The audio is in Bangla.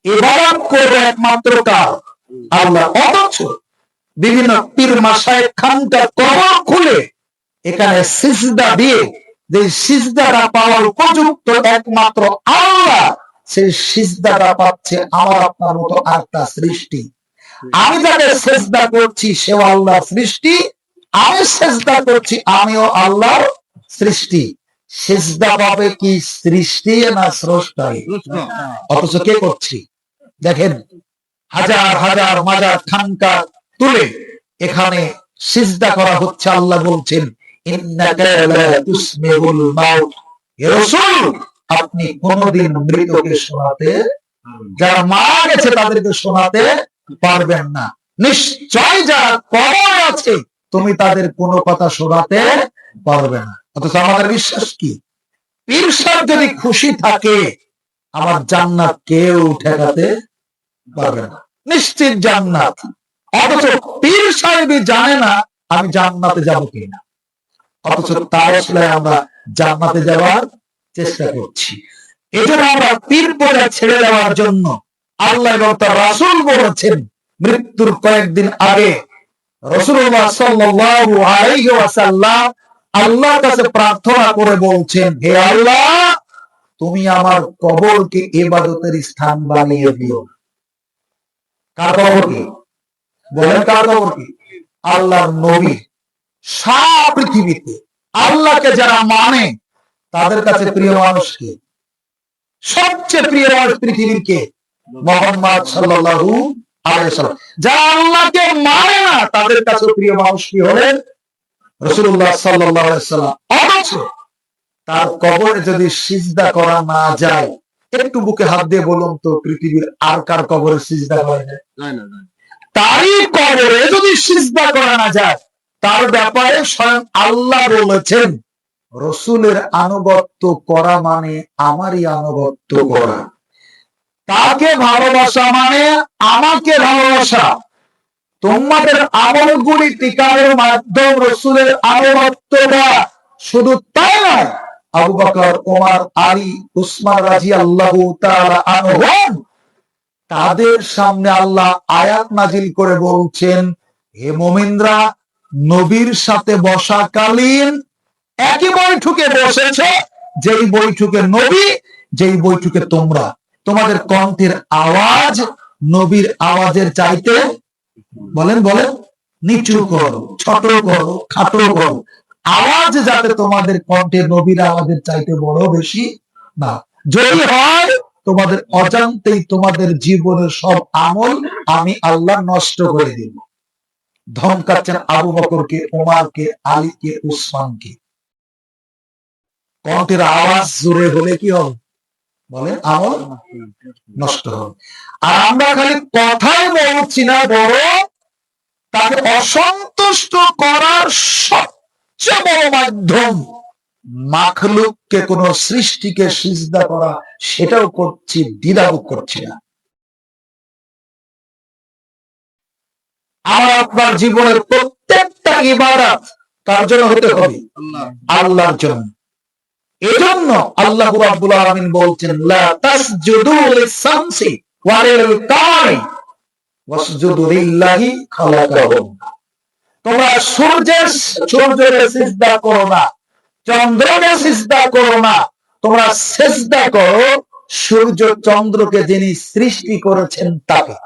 ইবাদত করবে একমাত্র কার? আল্লাহ। অথচ বিভিন্ন পীর মাশায়েখ খানকার কবর খুলে এখানে সিজদা দিয়ে যে সিজদাটা পাওয়ার উপযুক্ত একমাত্র আল্লাহ, সেই সিজদাটা পাচ্ছে আমার আপনার মতো আরেকটা সৃষ্টি। আমি যাকে সিজদা করছি সেও আল্লাহর সৃষ্টি, আমি সিজদা করছি আমিও আল্লাহর সৃষ্টি। সিজদা পাবে কি সৃষ্টি না স্রষ্টাই? অথচ কে করছি? দেখেন, হাজার হাজার মাজার খানকা তুলে এখানে সিজদা করা হচ্ছে। আল্লাহ বলছেন, ইন্নাকা লা তুসমিউল মাউত, হে রাসূল আপনি কোনদিন মৃতকে শোনাতে, যারা মারা গেছে তাদেরকে শোনাতে পারবেন না। নিশ্চয় যারা কবরে আছে তুমি তাদের কোনো কথা শোনাতে পারবে না। অথচ আমাদের বিশ্বাস কি? পীর সাহেব যদি খুশি থাকে আমার জান্নাত কেউ ঠেকাতে পারবে না, নিশ্চিত জান্নাত। অথচ পীর সাহেব জানে না আমি জান্নাতে যাব কিনা, অথচ তার আসলে আমরা জান্নাতে যাওয়ার চেষ্টা করছি। এই জন্য আমরা পীর পূজা ছেড়ে দেওয়ার জন্য আল্লাহ এবং তার রাসূল বলেছেন, মৃত্যুর কয়েকদিন আগে রাসূলুল্লাহ সাল্লাল্লাহু আলাইহি ওয়াসাল্লাম আল্লাহর কাছে প্রার্থনা করে বলছেন, হে আল্লাহ তুমি আমার কবরকে ইবাদতের স্থান বানিয়ে দিও। কার কবর কি? বলেন কার কবর কি? আল্লাহর নবী। সারা পৃথিবীতে আল্লাহকে যারা মানে তাদের কাছে প্রিয় মানুষ কে? সবচেয়ে প্রিয় মানুষ পৃথিবীর কে? মুহাম্মদ সাল্লাল্লাহু আলাইহি ওয়াসাল্লাম। যারা আল্লাহকে মানে না তাদের কাছে প্রিয় মানুষ কি হলেন? রাসূলুল্লাহ সাল্লাল্লাহু আলাইহি ওয়াসাল্লাম। অথচ তার কবরে যদি সিজদা করা না যায়, একটু বুকে হাত দিয়ে বলুন তো পৃথিবীর আর কার কবরে সিজদা করা যায়? তারই কবরে যদি সিজদা করা না যায়, তার ব্যাপারে স্বয়ং আল্লাহ বলেছেন, রাসূলের আনুগত্য করা মানে আমারই আনুগত্য করা। তাকে ভালোবাসা মানে আমাকে ভালোবাসা। তোমাদের আমলগুলি টিকানোর মাধ্যম রাসূলের আনুগত্য করা। শুধু তাই নয়, আবু বকর, ওমর, আলী, উসমান রাদিয়াল্লাহু তাআলা আনহুম তাদের সামনে আল্লাহ আয়াত নাজিল করে বলছেন, হে মুমিনরা নবীর সাথে বসাকালীন একই বৈঠকে বসেছে, যেই বৈঠকে নবী, যেই বৈঠকে তোমরা, তোমাদের কণ্ঠের আওয়াজ নবীর আওয়াজের চাইতে বলেন বলেন নিচু করো, ছোট করো, খাটো করো, আওয়াজ যাতে তোমাদের কণ্ঠে নবীর আওয়াজের চাইতে বড় বেশি না। যদি হয় তোমাদের অজান্তেই তোমাদের জীবনের সব আমল আমি আল্লাহ নষ্ট করে দিব। ধমকাচ্ছেন আবু বকরকে, ওমরকে, আলীকে, উসমানকে। কণ্ঠের আওয়াজ জোরে হলে কি হবে? বলেন আমল নষ্ট হবে। আর আমরা খালি কথাই বলছি না, বরং তাকে অসন্তুষ্ট করার সবচেয়ে বড় মাধ্যম মাখলুককে, কোন সৃষ্টিকে সিজদা করা, সেটাও করছি, দ্বিধাবোধ করছি না। আর আপনার জীবনের প্রত্যেকটা ইবাদত কার জন্য হতে হবে? আল্লাহর জন্য। এজন্য আল্লাহ রাব্বুল আলামিন বলছেন, লা তাসজুদু লিশ-শামসি ওয়া লিল-কামারি ওয়াসজুদু লিল্লাহি খালাকাহুম। তোমরা সূর্যের সিজদা করো না, চন্দ্রকে সিজদা করো না, তোমরা সিজদা করো সূর্য চন্দ্রকে যিনি সৃষ্টি করেছেন তাকে।